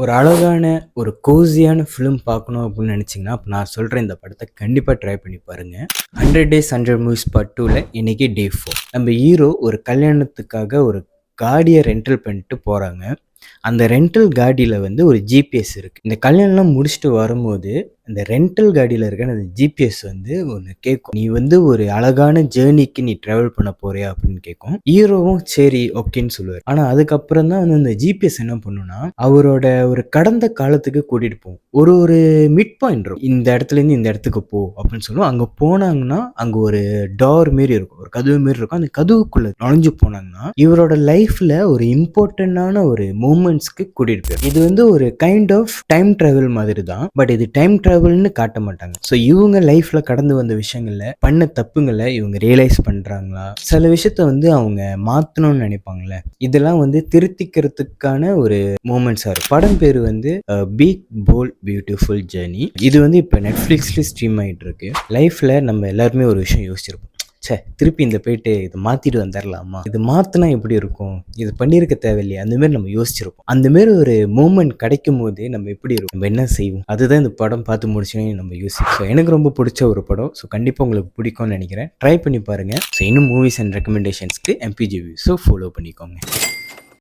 ஒரு அழகான, ஒரு கோஸியான ஃபிலிம் பார்க்கணும் அப்படின்னு நினச்சிங்கன்னா, அப்ப நான் சொல்ற இந்த படத்த கண்டிப்பா ட்ரை பண்ணி பாருங்க. 100 டேஸ் 100 மூவிஸ் பார்ட் 2ல இன்னைக்கு டே 4. நம்ம ஹீரோ ஒரு கல்யாணத்துக்காக ஒரு காடிய ரென்டல் பண்ணிட்டு போறாங்க. அந்த ரென்டல் காடியில வந்து ஒரு ஜிபிஎஸ் இருக்கு. இந்த கல்யாணம்லாம் முடிச்சுட்டு வரும்போது, அந்த ரென்டல் காடியில இருக்க அந்த ஜிபிஎஸ் வந்து ஒண்ணு கேட்கும். "நீ வந்து ஒரு அழகான ஜர்னிக்கு நீ டிராவல் பண்ண போறியா?" அப்படின்னு கேட்கும். ஹீரோவும் சரி ஓகேன்னு சொல்லுவாரு. ஆனா அதுக்கப்புறம் தான் வந்து அந்த ஜிபிஎஸ் என்ன பண்ணும்னா, அவரோட ஒரு கடந்த காலத்துக்கு கூட்டிட்டு போகும். ஒரு ஒரு மிட் பாயிண்ட் இருக்கும். "இந்த இடத்துலேருந்து இந்த இடத்துக்கு போ" அப்படின்னு சொல்லுவோம். அங்க போனாங்கன்னா, அங்க ஒரு டோர் மாரி இருக்கும். ஒரு கதவு மாரி இருக்கும். அந்த கதவுக்குள்ள நுழைஞ்சு போனாங்கன்னா, இவரோட லைஃப்ல ஒரு இம்பார்ட்டன்டான ஒரு மூமெண்ட்ஸ்க்கு கூட்டிட்டு போயிரும். இது வந்து ஒரு கைண்ட் ஆஃப் டைம் டிராவல் மாதிரி தான். பட் இது டைம் டிராவல்னு காட்ட மாட்டாங்க. ஸோ இவங்க லைஃப்ல கடந்து வந்த விஷயங்கள்ல பண்ண தப்புங்களை இவங்க ரியலைஸ் பண்றாங்களா, சில விஷயத்த வந்து அவங்க மாத்தணும்னு நினைப்பாங்கல்ல, இதெல்லாம் வந்து திருத்திக்கிறதுக்கான ஒரு மூமெண்ட்ஸா இருக்கும். படம் பேரு வந்து பிக் போல்ட் பியூட்டிஃபுல் ஜர்னி. இது வந்து இப்போ நெட்ஃப்ளிக்ஸ்ல ஸ்ட்ரீம் ஆயிட்டு இருக்கு. லைஃப்ல நம்ம எல்லாருமே ஒரு விஷயம் யோசிச்சிருப்போம். ச்சே, திருப்பி இந்த போயிட்டு இதை மாத்திட்டு வந்துடலாமா, இது மாத்தினா எப்படி இருக்கும், இது பண்ணியிருக்க தேவையில்லையா, அந்த மாதிரி நம்ம யோசிச்சிருப்போம். அந்த மாதிரி ஒரு மூமெண்ட் கிடைக்கும் போது நம்ம எப்படி இருக்கும், நம்ம என்ன செய்வோம், அதுதான் இந்த படம் பார்த்து முடிச்சோன்னே நம்ம யோசிப்போம். ஸோ எனக்கு ரொம்ப பிடிச்ச ஒரு படம். ஸோ கண்டிப்பாக உங்களுக்கு பிடிக்கும்னு நினைக்கிறேன். ட்ரை பண்ணி பாருங்க. ஸோ இன்னும் மூவிஸ் அண்ட் ரெக்கமெண்டேஷன்ஸ்க்கு எம்பிஜி வியூஸோ ஃபாலோ பண்ணிக்கோங்க.